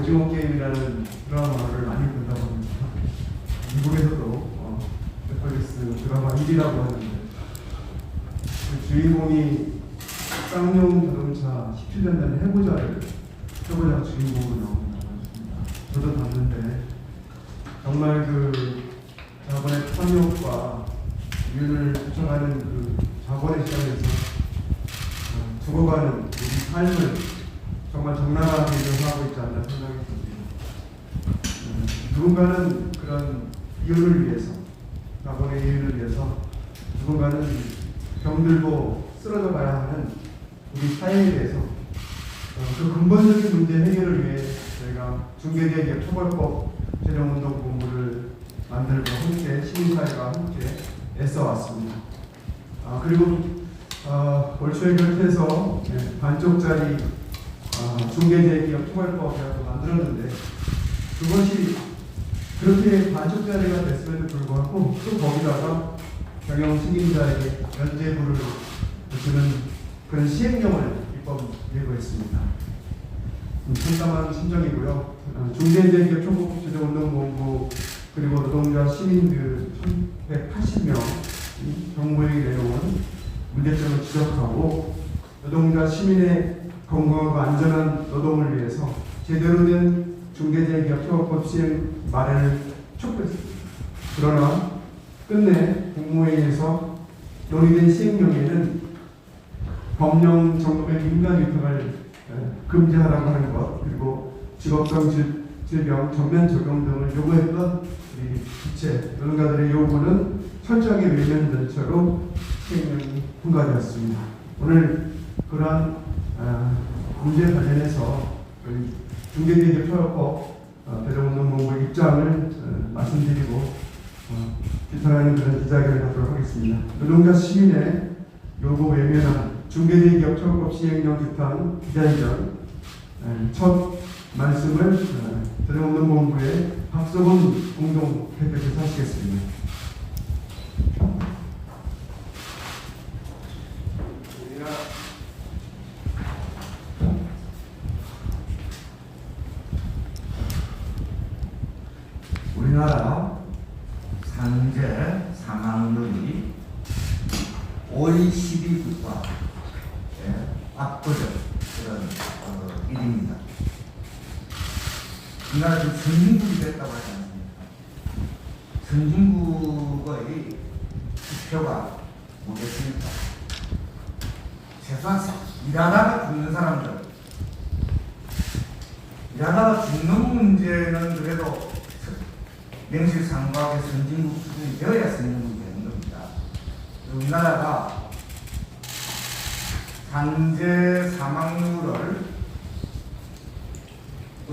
오징어 게임이라는 드라마를 많이 본다고 합니다. 미국에서도 넷플릭스 드라마 1위라고 하는데 그 주인공이 쌍용 자동차 17년 된 해보자 주인공으로 나온다고 하십니다. 저도 봤는데 정말 그 자본의 탐욕과 이윤을 쫓아가는 그 자본의 시장에서 죽어가는 우리 삶을 정말 적나라하게 묘사하고 있지 않나 생각이 듭니다. 누군가는 그런 이윤을 위해서, 자본의 이윤을 위해서, 누군가는 병들고 쓰러져 가야 하는 우리 사회에 대해서 그 근본적인 문제 해결을 위해 저희가 중개대기업 처벌법 제정운동 본부를 만들고 함께 시민사회가 함께 애써왔습니다. 그리고 올 초에 결태해서 반쪽짜리 중개대기업 처벌법이라고 만들었는데 그것이 그렇게 반쪽짜리가 됐음에도 불구하고 또 거기다가 경영 책임자에게 면죄부를 주는 그런 시행령을 입법 예고했습니다. 참담한 심정이고요. 중개대기업 처벌법 제정운동본부 그리고 노동자 시민들 1,180명 정부에 내놓은 문제점을 지적하고 노동자 시민의 건강하고 안전한 노동을 위해서 제대로 된 중개대기업 처벌법 시행 마련을 촉구했습니다. 그러나 끝내 국무회의에서 논의된 시행령에는 법령 정도의 민간 위탁을 금지하라고 하는 것 그리고 직업성 질병 전면 적용 등을 요구했던 우리 주체 노동자들의 요구는 철저하게 외면된 채로 시행령이 통과되었습니다. 오늘 그러한 문제 관련해서 중개대기업 처벌법 대정운동본부 입장을 말씀드리고 비판하는 그런 기자회견을 하도록 하겠습니다. 노동자 시민의 요구 외면한 중개대기업 처벌법 시행령 규탄 기자회견 첫 말씀을 대정운동본부의 박석원 공동 대표께서 하시겠습니다. 우리나라 산재 사망률이 OECD 국가에 압도적 그런 일입니다. 우리나라 지금 선진국이 됐다고 하지 않습니까? 선진국의 지표가 뭐겠습니까? 최소한 일하다가 죽는 사람들, 일하다가 죽는 문제는 그래도 명실상부하게 선진국 수준이 되어야 선진국이 되는 겁니다. 우리나라가 산재 사망률을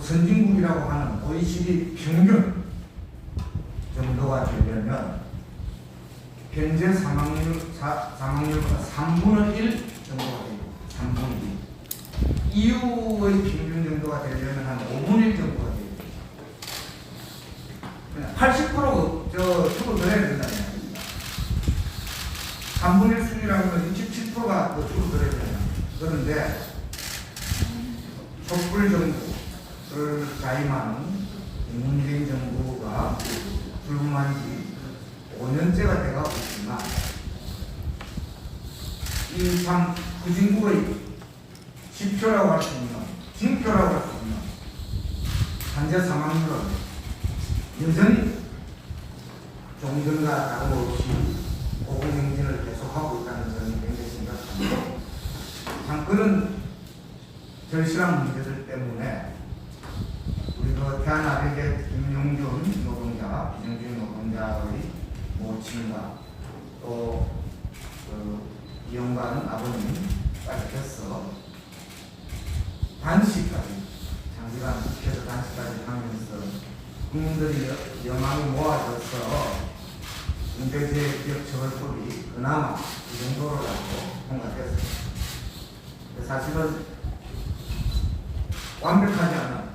선진국이라고 하는 OECD 평균 정도가 되려면 현재 사망률보다 3분의 1 정도가 되고 3분의 1 이후의 평균 정도가 되려면 한 5분의 1 정도가 되고 80% 줄어들어야 된다는 얘기입니다. 3분의 1 수준이라고 하면 67%가 더 줄어들어야 된다. 그런데 촛불 정부를 자임하는 문재인 정부가 출범한 지 5년째가 돼가고 있지만 이 참 후진국의 지표라고 할 수 있는 징표라고 할 수 있는 산재 사망률은 여전히 조금 전과 다름없이 고공행진을 계속하고 있다는 점이 굉장히 심각합니다. 참 그런 절실한 문제들 때문에 우리 그 대한아베게 김용준 노동자, 비정규직 노동자의 모친과 또 이용관 아버님까지 해서 단식까지 장기간 지켜서 단식까지 하면서 국민들이 여망이 모아져서 중대재해기업 처벌법이 그나마 이 정도로라도 통과됐습니다. 사실은 완벽하지 않은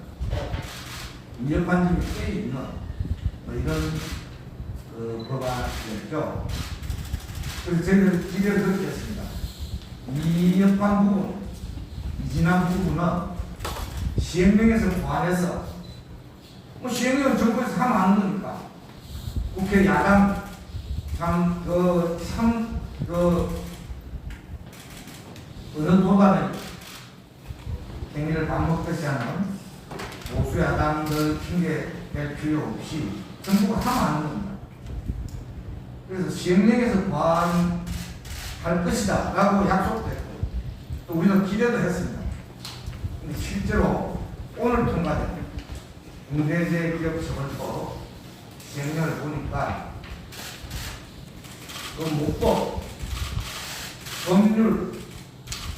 인력 관점이 꽤 있는 이런 법안이었죠. 그래서 저희는 기대를 그렇게 했습니다. 이 역관 부분, 이 지난 부분은 시행령에서 보완해서 뭐 시행령은 정부에서 하면 하는 거니까 국회 야당 어느 도단의 행위를 밥 먹듯이 하는 보수 야당들 핑계 댈 필요 없이 정부가 하면 하는 겁니다. 그래서 시행령에서 보완할 것이다 라고 약속됐고 또 우리도 기대도 했습니다. 근데 실제로 오늘 통과된 중대재해기업처벌법 시행령을 보니까 그 목법, 법률,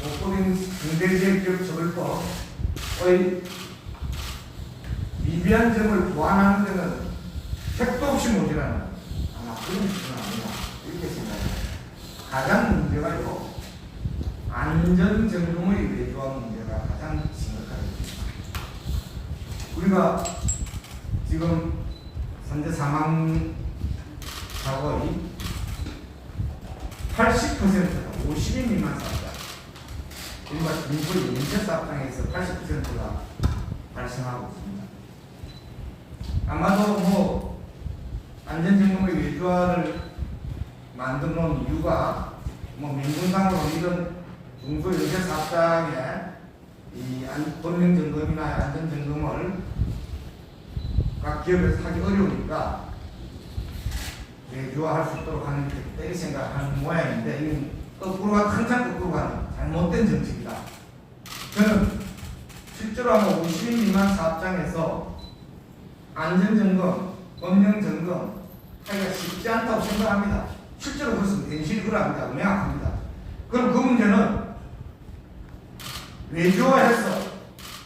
목법인 중대재해기업처벌법의 미비한 점을 보완하는 데는 택도 없이 모자라는 아마 그런 수준은 아니다 이렇게 생각합니다. 가장 문제가요 안전점검의 외주화 문제가 가장 심각합니다. 우리가 지금 현재 사망 사고의 80%가 50인 미만 사업자, 우리가 중소의 연쇄 사업장에서 80%가 발생하고 있습니다. 아마도 뭐 안전점검의 외주화를 만든 이유가 뭐 민군상으로 이런 중소 연쇄 사업장에 이 법령 점검이나 안전 점검을 각 기업에서 하기 어려우니까 외주화할 수 있도록 하는 게 생각하는 모양인데 이건 항상 거꾸로 가는 잘못된 정책이다. 저는 실제로 아마 50인 미만 사업장에서 안전점검, 법령점검 하기가 쉽지 않다고 생각합니다. 실제로 그것은 현실이 그럽니다. 명확합니다. 그럼 그 문제는 외주화해서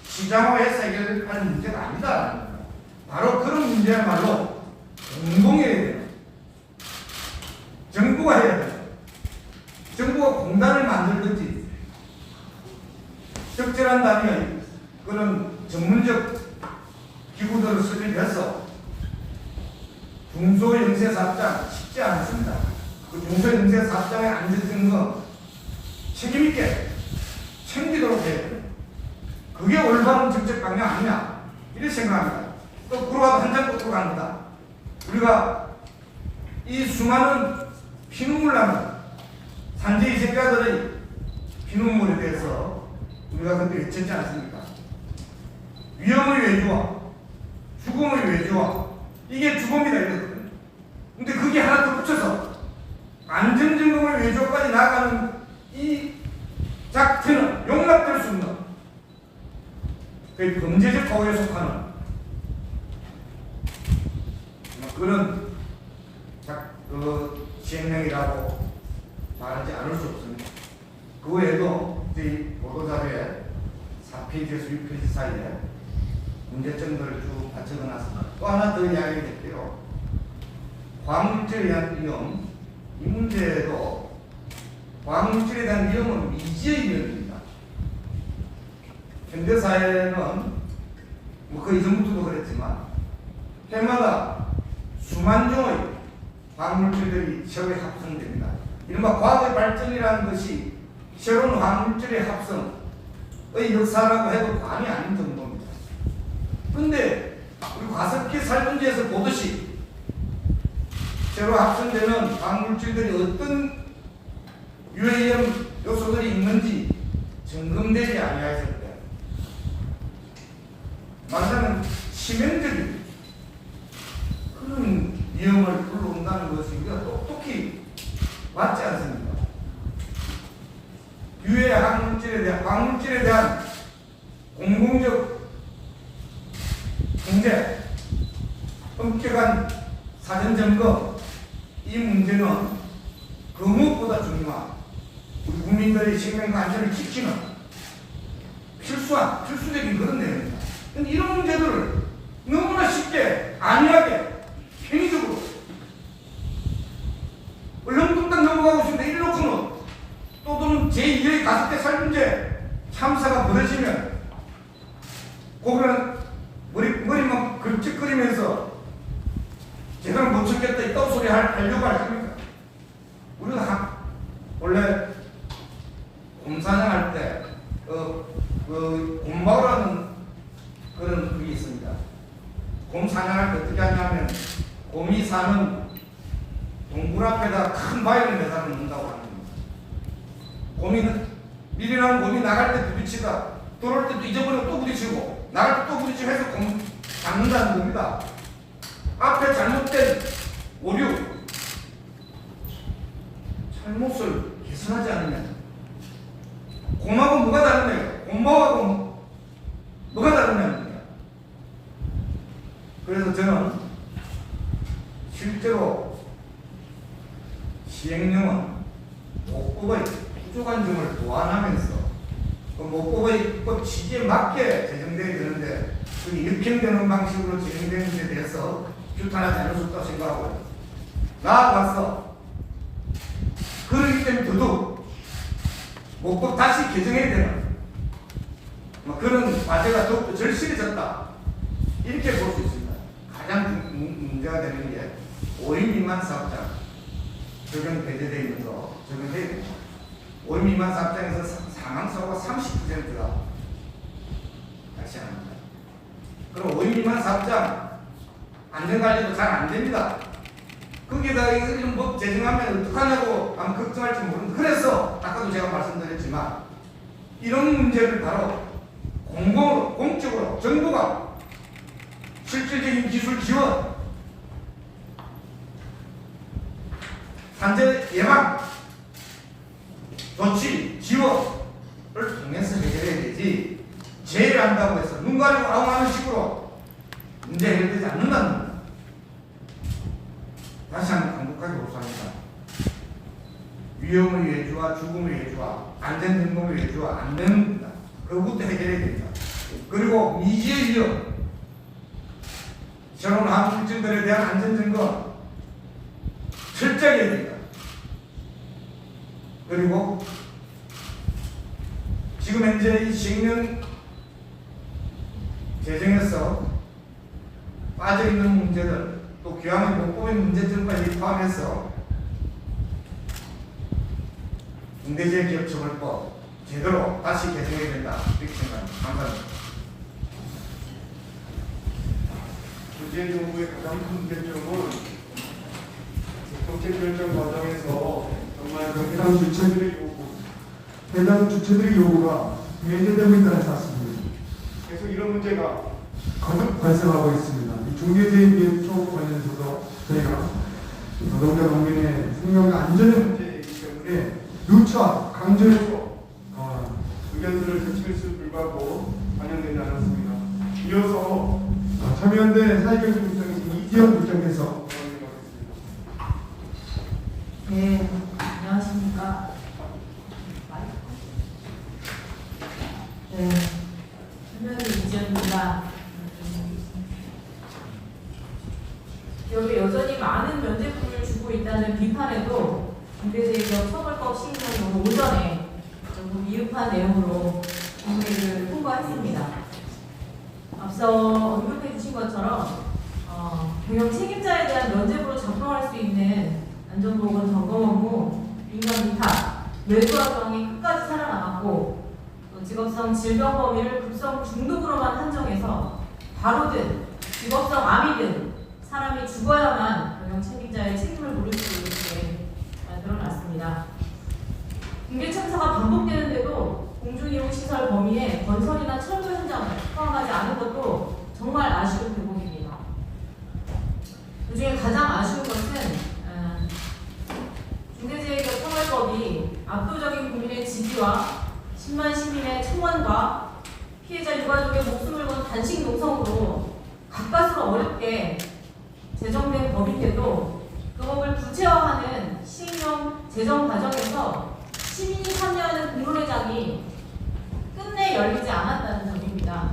시장화해서 해결할 문제가 아니다. 바로 그런 문제야말로 공동해야 돼요. 정부가 해야 돼요. 정부가 공단을 만들든지 적절한 단위의 그런 전문적 기구들을 설립해서 중소영세사업장 쉽지 않습니다. 그 중소영세사업장의 안전점검 책임있게 챙기도록 해야 돼요. 그게 올바른 정책 방향 아니냐 이렇게 생각합니다. 또 그러고 한장 거꾸로 갑니다. 우리가 이 수많은 피눈물 나는 산재희생자들의 피눈물에 대해서 우리가 그때 외쳤지 않습니까? 위험의 외주화, 죽음의 외주화, 이게 죽음이다 이랬거든요. 근데 그게 하나 더 붙여서 안전점검의 외주화까지 나아가는 이 작태는 용납될 수 없는 그 범죄적 과오에 속하는 그런 시행령이라고 말하지 않을 수 없습니다. 그 외에도 저희 보도자료에 4페이지에서 6페이지 사이에 문제점들을 쭉 적어놨습니다. 또 하나 더 이야기할게요. 화학물질에 대한 위험, 이 문제도 화학물질에 대한 위험은 미지의 위험입니다. 현대사회는 뭐 그 이전부터도 그랬지만 해마다 수만 종의 화학물질들이 서로에 합성됩니다. 이른바 과학의 발전이라는 것이 새로운 화학물질의 합성의 역사라고 해도 과언이 아닌 정도입니다. 그런데 우리 과습기 살균제에서 보듯이 새로 합성되는 화학물질들이 어떤 유해염 요소들이 있는지 점검되지 아니하였을 때 말하자면 치명적인 그런 위험을 불러온다는 것이 우리가 똑똑히 맞지 않습니까? 유해 화학물질에 대한 공공적 통제, 엄격한 사전점검, 이 문제는 그 무엇보다 중요한 우리 국민들의 생명과 안전을 지키는 필수적인 그런 내용입니다. 근데 이런 문제들을 너무나 쉽게 안일하게 편의적으로 얼렁뚱땅 넘어가고 있습니다. 이래놓고는 또 또는 제2의 가습기 살균제 참사가 벌어지면 고개는 머리만 걸쭉거리면서 제대로 못 참겠다 이 떠소리 하려고 할 겁니까? 우리가 원래 곰사냥 할 때 곰바오라는 그런 그게 있습니다. 곰 사냥할 때 어떻게 하냐면 곰이 사는 동굴 앞에다 큰 바위를 매달아 놓는다고 하는 겁니다. 곰이 미리랑 곰이 나갈 때 부딪히다 들어올 때도 잊어버리고 또 부딪히고 나갈 때 또 부딪히고 해서 곰 잡는다는 겁니다. 앞에 잘못된 오류 잘못을 개선하지 않으면 곰하고 뭐가 다르냐? 곰하고 뭐가 다르냐? 그래서 저는 실제로 시행령은 목법의 부족한 점을 보완하면서 그 목법의 입법 취지에 맞게 제정되어야 되는데 그 일평되는 방식으로 진행되는 데 대해서 규탄하지 않을 수 없다고 생각하고요. 나아가서 그러기 때문에 더더욱 목법 다시 개정해야 되는 그런 과제가 더욱더 절실해졌다 이렇게 볼 수 있습니다. 가장 문제가 되는 게 5인 미만 사업장 적용 배제되어 있는 거 적용해야 됩니다. 5인 미만 사업장에서 사망사고가 30%가 발생합니다. 그럼 5인 미만 사업장 안전관리도 잘 안 됩니다. 거기에다가 이런 법 제정하면 어떡하냐고 아마 걱정할지 모르는데 그래서 아까도 제가 말씀드렸지만 이런 문제를 바로 공공으로 공적으로 정부가 실질적인 기술 지원 산재 예방 조치 지원을 통해서 해결해야 되지 제외한다고 해서 눈 가리고 아웅하는 식으로 문제 해결되지 않는다는 겁니다. 다시 한번 강력하게 호소합니다. 위험의 외주와 죽음의 외주와 안전점검의 외주와 안 됩니다. 그것부터 해결해야 됩니다. 그리고 미지의 위험 새로운 화학물질들에 대한 안전점검 철저하게 해야 됩니다. 그리고 지금 현재 이 시행령 제정에서 빠져있는 문제들 또 교양의 목법의 문제점까지 포함해서 중대재해기업처벌법 제대로 다시 개정해야 된다 이렇게 생각합니다. 감사합니다. 문재인 정부의 가장 큰 문제점은 정책 결정 과정에서 정말 그 해당 주체들의 요구가 배제되고 있다는 사실입니다. 계속 이런 문제가 거듭 발생하고 있습니다. 이 중대재해기업처 관련해서도 저희가 노동자 농민의 생명과 안전의 문제이기 때문에 누차 강조해서 의견들을 제출했을 불구하고 반영되지 않았습니다. 이어서 참여연대 사회경제국장이신 이지영 국장께서 네, 안녕하십니까. 네, 참여연대 이지영입니다. 기업에 여전히 많은 면제부를 주고 있다는 비판에도 중대재해기업처벌법 시행령을 오늘 오전에 조금 미흡한 내용으로 국회를 통과했습니다. 앞서 언급해 주신 것처럼 경영 책임자에 대한 면제부로 작동할 수 있는 안전보건 점검 업무, 민간 위탁, 외부화 조항이 끝까지 살아남았고 또 직업성 질병 범위를 급성 중독으로만 한정해서 바로든 직업성 암이든 사람이 죽어야만 경영 책임자의 책임을 물을 수 있게 만들어놨습니다. 붕괴 참사가 반복되는데도 공중이용시설 범위에 건설이나 철거 현장을 포함하지 않은 것도 정말 아쉬운 대목입니다. 그중에 가장 아쉬운 것은 중대재해기업처벌법이 압도적인 국민의 지지와 10만 시민의 청원과 피해자 유가족의 목숨을 건 단식 농성으로 가까스로 어렵게 제정된 법인데도 그 법을 구체화하는 시행령 제정 과정에서 시민이 참여하는 공론회장이 끝내 열리지 않았다는 점입니다.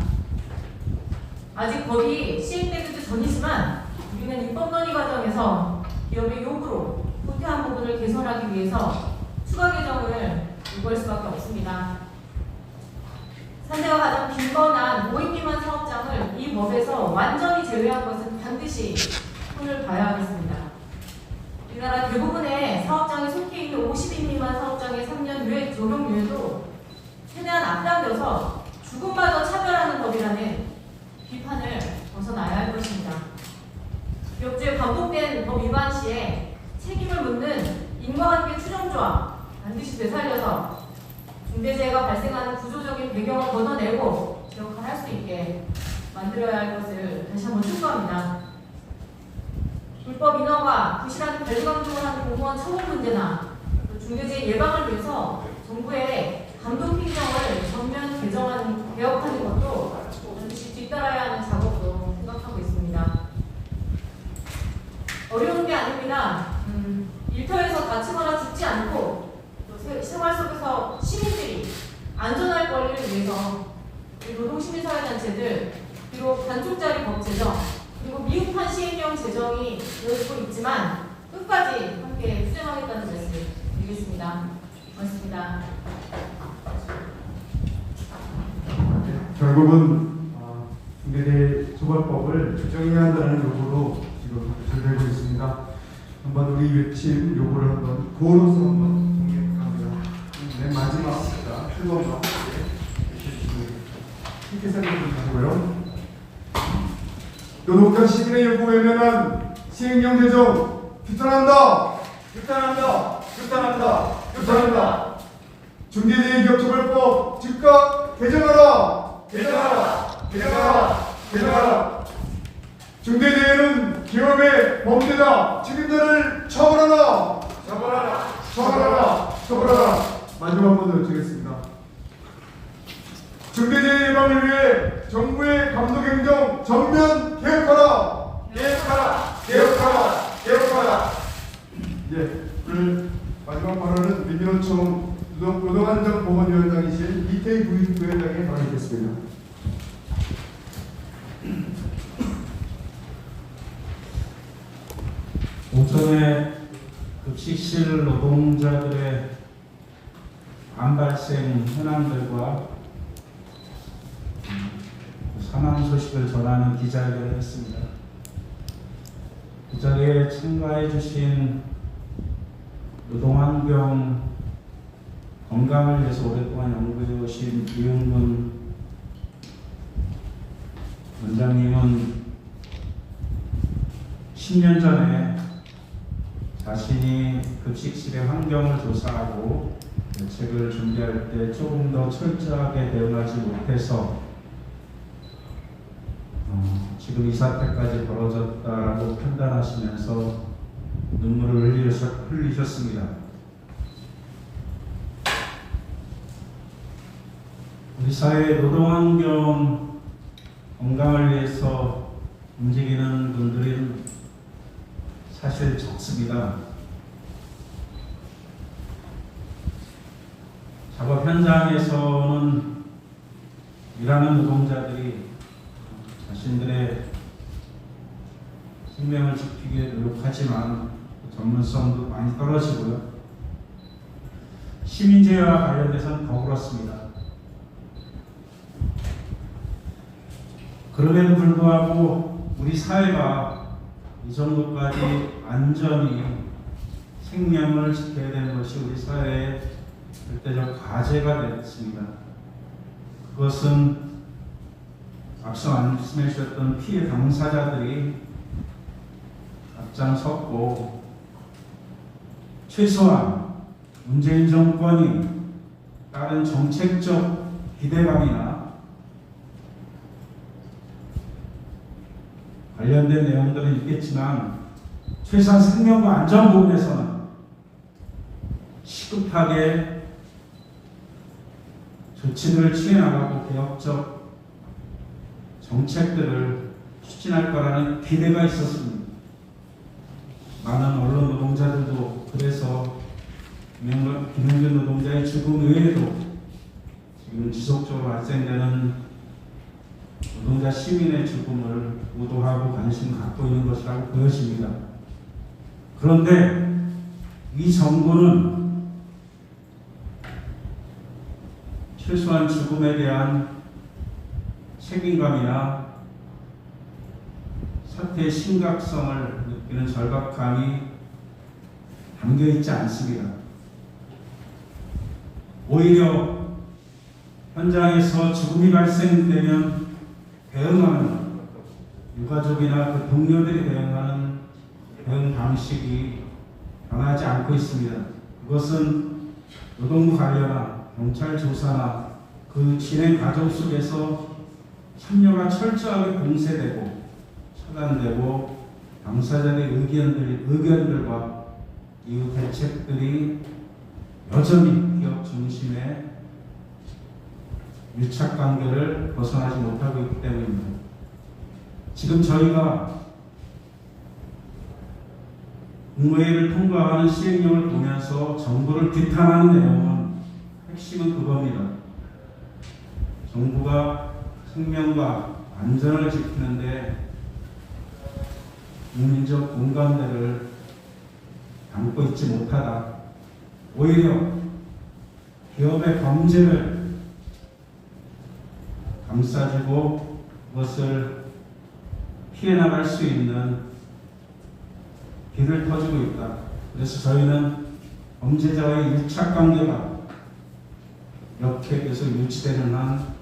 아직 법이 시행되기도 전이지만 우리는 입법 논의 과정에서 기업의 요구로 후퇴한 부분을 개선하기 위해서 추가 개정을 요구할 수밖에 없습니다. 산재가 가장 빈번한 5인 미만 사업장을 이 법에서 완전히 제외한 것은 반드시 손을 봐야 하겠습니다. 우리나라 대부분의 사업장에 속해 있는 50인 미만 사업장의 3년 유예 적용률도 최대한 앞당겨서 죽음마저 차별하는 법이라는 반드시 되살려서 중대재해가 발생하는 구조적인 배경을 걷어내고 제 역할을 할 수 있게 만들어야 할 것을 다시 한번 촉구합니다. 불법 인허가, 부실한 관리 감독을 하는 공무원 처분 문제나 또 중대재해 예방을 위해서 정부의 감독 행정을 전면 개혁하는 것도 반드시 뒤따라야 하는 작업으로 생각하고 있습니다. 어려운 게 아닙니다. 일터에서 다치거나 죽지 않고 또 생활 속에서 시민들이 안전할 권리를 위해서 노동시민사회단체들 그리고 반쪽짜리 법 제정 그리고 미흡한 시행령 제정이 이어지고 있지만 끝까지 함께 투쟁하겠다는 말씀 드리겠습니다. 고맙습니다. 결국은 중대재해 처벌법을 개정해야 한다는 요구로 지금 발표되고 있습니다. 한번 우리 외침 요구를 한번 구호로서 한번 정리해볼까. 네, 마지막입니다. 출범과 함께 함께 생각해 주시고요. 노동자 시민의 요구 외면한 시행령 제정 규탄한다. 규탄한다. 규탄한다. 규탄한다. 중대재해 기업처벌법 즉각 개정하라. 개정하라. 개정하라. 개정하라. 중대재해는 기업의 범죄다. 책임자를 처벌하라. 처벌하라. 처벌하라. 처벌하라. 마지막 번 더 드리겠습니다. 중대재해 예방을 위해 정부의 감독행정 전면 개혁하라. 개혁하라. 개혁하라. 개혁하라. 예, 오늘 마지막 발언은 민주노총 노동안전보건위원장이신 이태희 부위원장이 발언하겠습니다. 오전에 급식실 노동자들의 안발생 현황들과 사망 소식을 전하는 기자회견을 했습니다. 그 자리에 참가해 주신 노동환경 건강을 위해서 오랫동안 연구해 오신 이용근 원장님은 10년 전에 자신이 급식실의 환경을 조사하고 대책을 준비할 때 조금 더 철저하게 대응하지 못해서 지금 이 사태까지 벌어졌다고 판단하시면서 눈물을 흘리셨습니다. 우리 사회의 노동환경 건강을 위해서 움직이는 분들은 사실 적습니다. 작업 현장에서는 일하는 노동자들이 자신들의 생명을 지키기 위해 노력하지만 전문성도 많이 떨어지고요. 시민재해와 관련돼서는 더 그렇습니다. 그럼에도 불구하고 우리 사회가 이 정도까지 안전히 생명을 지켜야 되는 것이 우리 사회의 절대적 과제가 됐습니다. 그것은 앞서 말씀해 주셨던 피해 당사자들이 앞장섰고 최소한 문재인 정권이 다른 정책적 기대감이나 관련된 내용들은 있겠지만 최소한 생명과 안전 부분에서는 시급하게 조치들을 취해 나가고 개혁적 정책들을 추진할 거라는 기대가 있었습니다. 많은 언론 노동자들도 그래서 김용균 노동자의 죽음 외에도 지금 지속적으로 발생되는 노동자 시민의 죽음을 우도하고 관심 갖고 있는 것이라고 보여집니다. 그런데 이 정부는 최소한 죽음에 대한 책임감이나 사태의 심각성을 느끼는 절박함이 담겨 있지 않습니다. 오히려 현장에서 죽음이 발생되면 대응하는 유가족이나 그 동료들이 대응하는 대응 방식이 변하지 않고 있습니다. 그것은 노동부 관련한 경찰 조사나 그 진행 과정 속에서 참여가 철저하게 공세되고 차단되고 당사자의 의견들과 이후 대책들이 여전히 기업 중심의 유착 관계를 벗어나지 못하고 있기 때문입니다. 지금 저희가 국무회의를 통과하는 시행령을 보면서 정부를 비판하는 내용은 핵심은 그겁니다. 정부가 생명과 안전을 지키는데 국민적 공감대를 담고 있지 못하다. 오히려 기업의 범죄를 감싸주고 그것을 피해 나갈 수 있는 길을 터주고 있다. 그래서 저희는 범죄자와의 유착 관계가 이렇게 계속 유지되는 한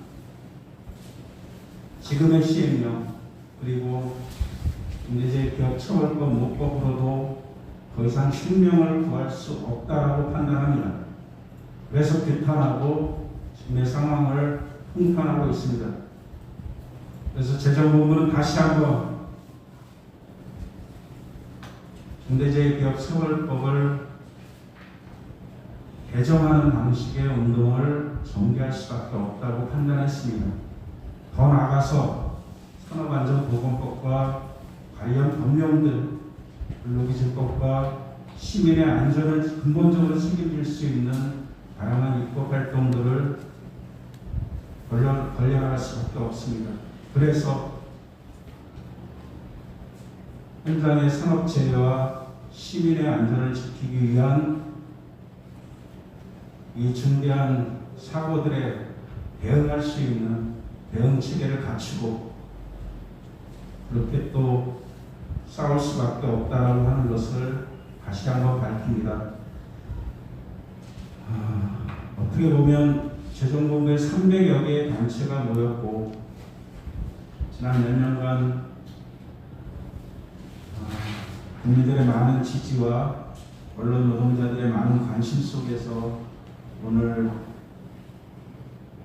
지금의 시행령 그리고 중대재해기업처벌법 모법으로도 더 이상 생명을 구할 수 없다라고 판단합니다. 그래서 비판하고 지금의 상황을 통탄하고 있습니다. 그래서 재정부는 다시 한번 중대재해기업처벌법을 개정하는 방식의 운동을 전개할 수밖에 없다고 판단했습니다. 더 나아가서 산업안전보건법과 관련 법령들, 근로기준법과 시민의 안전을 근본적으로 책임질 수 있는 다양한 입법 활동들을 벌려나갈 수밖에 없습니다. 그래서 현장의 산업재해와 시민의 안전을 지키기 위한 이 중대한 사고들에 대응할 수 있는 대응 체계를 갖추고 그렇게 또 싸울 수밖에 없다라고 하는 것을 다시 한번 밝힙니다. 어떻게 보면 재정본부에 300여 개의 단체가 모였고 지난 몇 년간 국민들의 많은 지지와 언론 노동자들의 많은 관심 속에서 오늘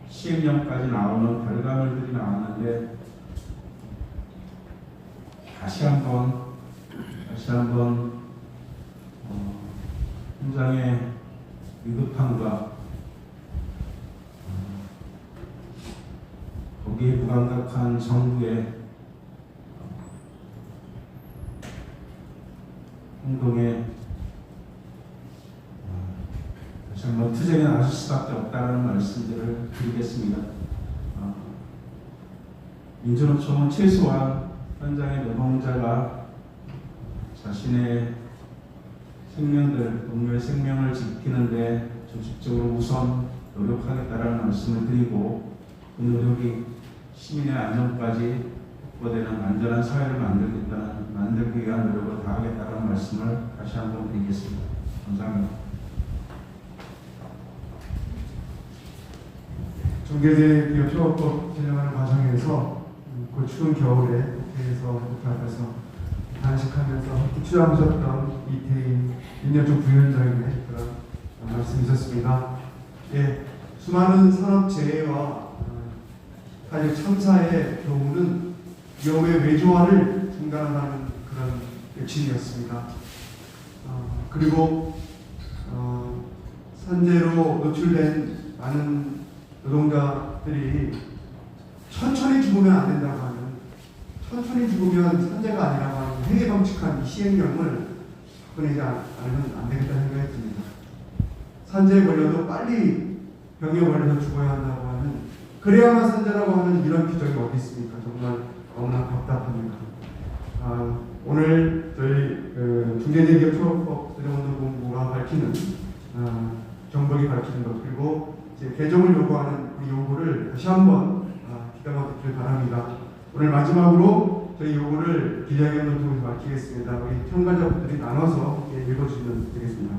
시행령까지 나오는 결과물들이 나왔는데 다시 한번 현장의 위급함과 거기에 무감각한 정부의 행동에 다시 한번 투쟁에 나설 수밖에 없다는 말씀들을 드리겠습니다. 민주노총은 최소한 현장의 노동자가 자신의 생명들, 동료의 생명을 지키는데 조직적으로 우선 노력하겠다라는 말씀을 드리고 그 노력이 시민의 안전까지 확보되는 안전한 사회를 만들기 위한 노력을 다하겠다는 말씀을 다시 한번 드리겠습니다. 감사합니다. 중대재해기업처벌법 제정하는 과정에서 그 추운 겨울에 국회에서 국회 앞에서 단식하면서 투쟁하셨던 이태인 민정총 부위원장의 그런 말씀이 있었습니다. 예, 수많은 산업재해와 가족 참사의 경우는 위험의 외조화를 중단하는 그런 외침이었습니다. 그리고 산재로 노출된 많은 노동자들이 천천히 죽으면 안 된다고 하는, 천천히 죽으면 산재가 아니라고 하는 행위방칙한 이 시행령을 꺼내지 않으면 안 되겠다는 생각이 듭니다. 산재에 걸려도 빨리 병에 걸려서 죽어야 한다고 하는, 그래야만 산재라고 하는 이런 규정이 어디 있습니까? 정말 너무나 답답합니다. 오늘 저희 중대재해기업처벌법 재정운동본부가 밝히는 정부이 밝히는 것, 그리고 이제 개정을 요구하는 그 요구를 다시 한번 귀담아 듣길 바랍니다. 오늘 마지막으로 저희 요구를 기자회견을 통해서 밝히겠습니다. 우리 참가자분들이 나눠서 읽어주시면 되겠습니다.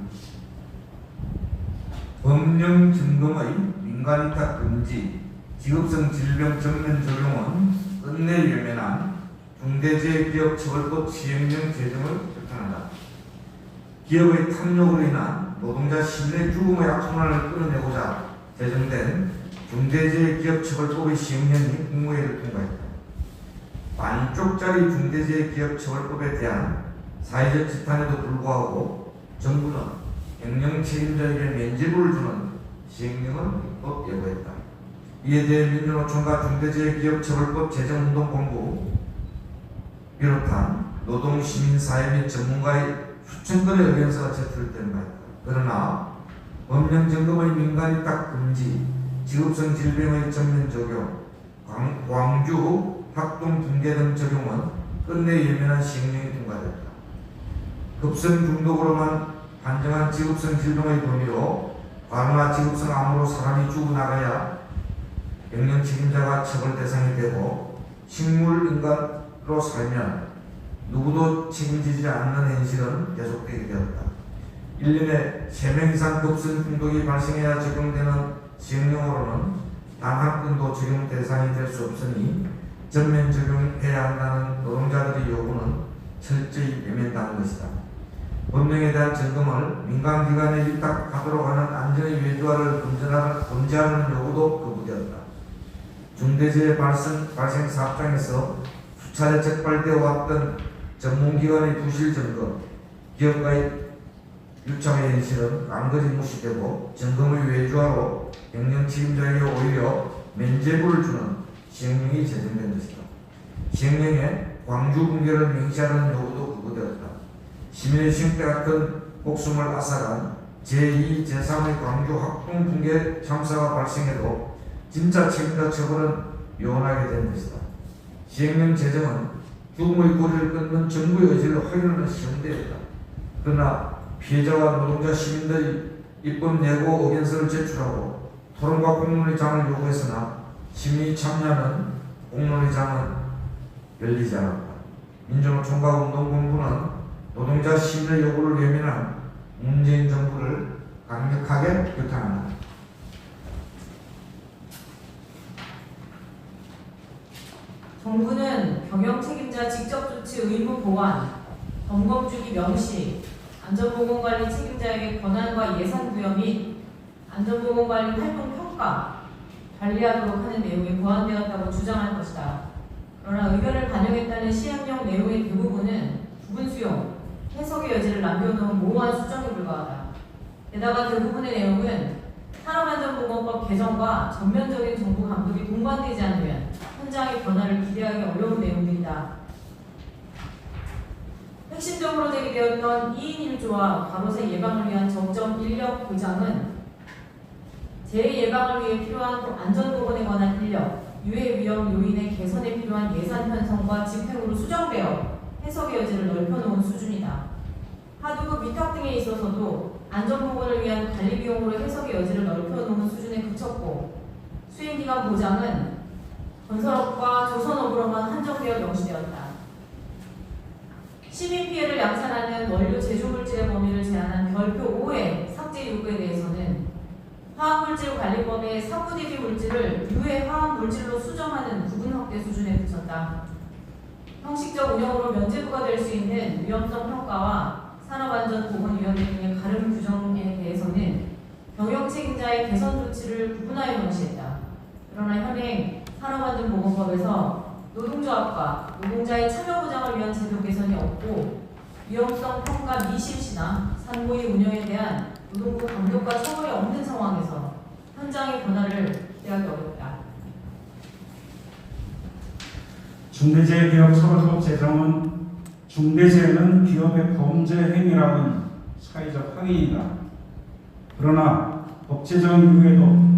법령 증동의 민간위탁 금지, 직업성 질병 전면 적용은 끝내 외면한 중대재해기업처벌법 시행령 제정을 결정한다. 기업의 탐욕으로 인한 노동자 시민의 죽음의 악순환을 끊어내고자 제정된 중대재해기업처벌법의 시행령이 국무회의를 통과했다. 반쪽짜리 중대재해기업처벌법에 대한 사회적 지탄에도 불구하고 정부는 경영 책임자에게 면죄부를 주는 시행령을 입법 예고했다. 이에 대해 민주노총과 중대재해기업처벌법 제정운동본부 비롯한 노동, 시민, 사회 및 전문가의 수천 건의 의견서가 제출된 바 있다. 그러나 법령 점검의 민간위탁 금지, 직업성 질병의 전면 적용, 광주 학동 붕괴 등 적용은 끝내 예민한 시행령이 통과됐다. 급성 중독으로만 판정한 직업성 질병의 범위로 과로나 직업성 암으로 사람이 죽어나가야 경영 책임자가 처벌 대상이 되고 식물 인간으로 살면 누구도 책임지지 않는 현실은 계속되게 되었다. 1년에 3명 이상 급성 중독이 발생해야 적용되는 시행령으로는 단 한 건도 적용 대상이 될 수 없으니 전면 적용해야 한다는 노동자들의 요구는 철저히 외면당한 것이다. 법령에 대한 점검을 민간기관에 위탁하도록 하는 안전의 외주화를 금지하는 요구도 거부되었다. 중대재해 발생 사업장에서 수차례 적발되어 왔던 전문기관의 부실 점검, 기업가의 유착의 현실은 깡그리 무시되고 점검의 외주화로 경영 책임자에게 오히려 면죄부를 주는 시행령이 제정된 것이다. 시행령에 광주 붕괴를 명시하는 요구도 거부되었다. 시민의 생태 같은 목숨을 앗아간 제2, 제3의 광주 학동 붕괴 참사가 발생해도 진짜 책임자 처벌은 요원하게 된 것이다. 시행령 제정은 죽음의 고리를 끊는 정부의 의지를 확인하는 시험대였다. 그러나 피해자와 노동자 시민들이 입법 예고 의견서를 제출하고 토론과 공론의 장을 요구했으나 시민이 참여하는 공론의 장은 열리지 않았다. 민주노총과 운동본부는 노동자 시민의 요구를 외면한 문재인 정부를 강력하게 규탄한다. 정부는 경영 책임자 직접 조치 의무 보완, 점검 주기 명시, 안전보건관리 책임자에게 권한과 예산 부여 및 안전보건관리 활동 평가, 관리하도록 하는 내용이 보완되었다고 주장할 것이다. 그러나 의견을 반영했다는 시행령 내용의 대부분은 부분 수용, 해석의 여지를 남겨놓은 모호한 수정에 불과하다. 게다가 대부분의 내용은 산업안전보건법 개정과 전면적인 정부 감독이 동반되지 않으면 현장의 변화를 기대하기 어려운 내용들이다. 핵심적으로 제기되었던 2인 1조와 과로사 예방을 위한 적정 인력 보장은 재해 예방을 위해 필요한 안전보건에 관한 인력, 유해 위험 요인의 개선에 필요한 예산 편성과 집행으로 수정되어 해석의 여지를 넓혀놓은 수준이다. 하두급 위탁 등에 있어서도 안전보건을 위한 관리 비용으로 해석의 여지를 넓혀놓은 수준에 그쳤고 수행기간 보장은 건설업과 조선업으로만 한정되어 명시되었다. 시민 피해를 양산하는 원료 제조물질의 범위를 제한한 별표 5의 삭제 요구에 대해서는 화학물질관리법의 사후 대비 물질을 유해 화학물질로 수정하는 구분 확대 수준에 그쳤다. 형식적 운영으로 면죄부가 될 수 있는 위험성 평가와 산업안전보건위원회 등의 가름 규정에 대해서는 경영 책임자의 개선 조치를 구분하여 명시했다. 그러나 현행 산업안전보건법에서 노동조합과 노동자의 참여 보장을 위한 제도 개선이 없고 위험성 평가 미실시나 산고의 운영에 대한 노동부 감독과 처벌이 없는 상황에서 현장의 변화를 기대하기 어렵다. 중대재해기업처벌법 제정은 중대재해는 기업의 범죄 행위라는 사회적 확인이다. 그러나 법 제정 이후에도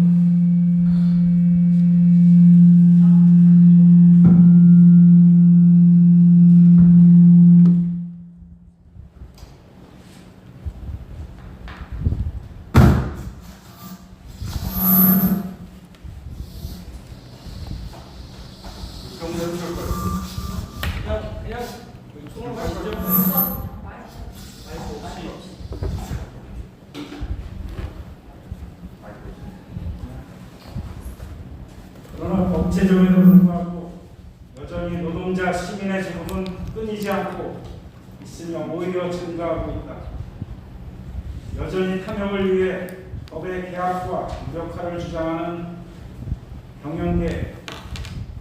법 제정에도 불구하고 여전히 노동자 시민의 죽음은 끊이지 않고 있으며 오히려 증가하고 있다. 여전히 탐욕을 위해 법의 계약과 무력화를 주장하는 경영계,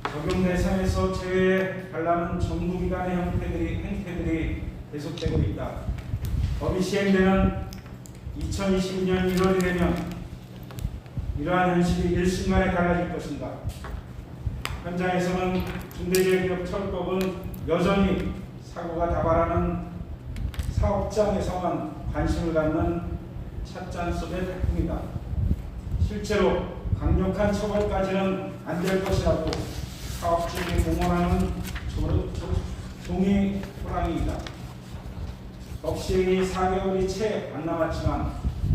적용 대상에서 제외해 달라는 정부기관의 행태들이 계속되고 있다. 법이 시행되는 2022년 1월이 되면 이러한 현실이 일순간에 달라질 것인가. 현장에서는 중대재해기업처벌법은 여전히 사고가 다발하는 사업장에서만 관심을 갖는 찻잔 속의 태풍이다. 실제로 강력한 처벌까지는 안 될 것이라고 사업주에게 공언하는 종이 호랑이이다. 법 시행이 4개월이 채 안 남았지만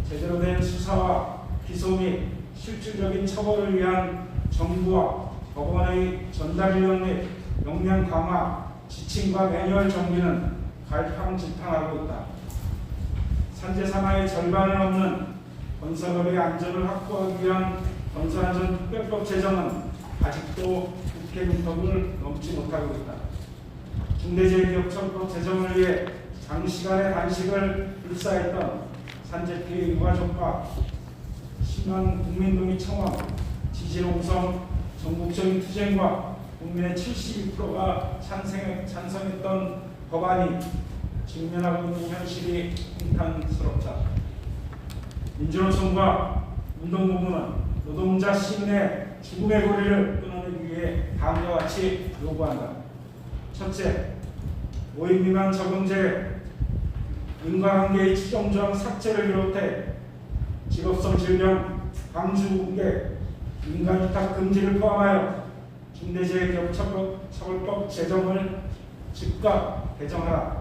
제대로 된 수사와 기소 및 실질적인 처벌을 위한 정부와 법원의 전달력 및 역량 강화, 지침과 매뉴얼 정비는 갈팡질팡하고 있다. 산재 사망의 절반을 넘는 건설업의 안전을 확보하기 위한 건설안전특별법 제정은 아직도 국회 문턱을 넘지 못하고 있다. 중대재해기업처벌법 제정을 위해 장시간의 단식을 불사했던 산재 피해 유가족과 10만 국민동의 청원, 지지농성, 전국적인 투쟁과 국민의 72%가 찬성했던 법안이 직면하고 있는 현실이 한탄스럽다. 민주노총과 운동본부는 노동자 시민의 죽음의 고리를 끊어내기 위해 다음과 같이 요구한다. 첫째, 5인 미만 적응제 인과관계의 추정조항 삭제를 비롯해 직업성 질병, 방주공개, 인간위탁 금지를 포함하여 중대재해기업처벌법 제정을 즉각 개정하라.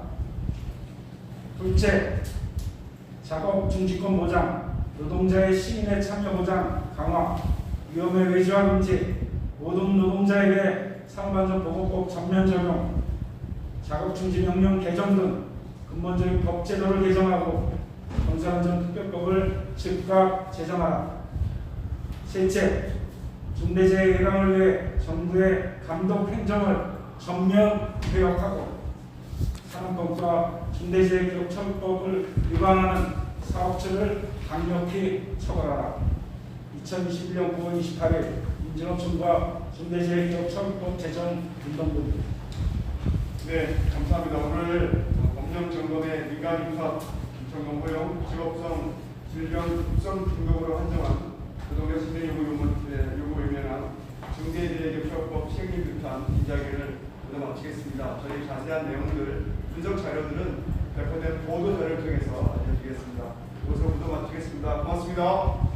둘째, 작업 중지권 보장, 노동자의 시민의 참여 보장 강화, 위험의 외주화 금지, 모든 노동자에게 상반전 보호법 전면 적용, 작업 중지 명령 개정 등 근본적인 법 제도를 개정하고 건설안전특별법을 즉각 제정하라. 셋째, 중대재해 예방을 위해 정부의 감독 행정을 전면 개혁하고 산업법과 중대재해기업처벌법을 위반하는 사업체를 강력히 처벌하라. 2021년 9월 28일 민주노총과 중대재해기업처벌법 제정 운동본부. 네, 감사합니다. 오늘 법령 점검의 민간 위탁 점검 허용, 직업성 질병 급성 중독으로 한정한 노동자 심리 요구 의면한 중대재해기업처벌법 시행령 규탄 이야기를 모두 마치겠습니다. 저희 자세한 내용들, 분석 자료들은 배포된 보도 자료를 통해서 알려드리겠습니다. 이것으로 모두 마치겠습니다. 고맙습니다.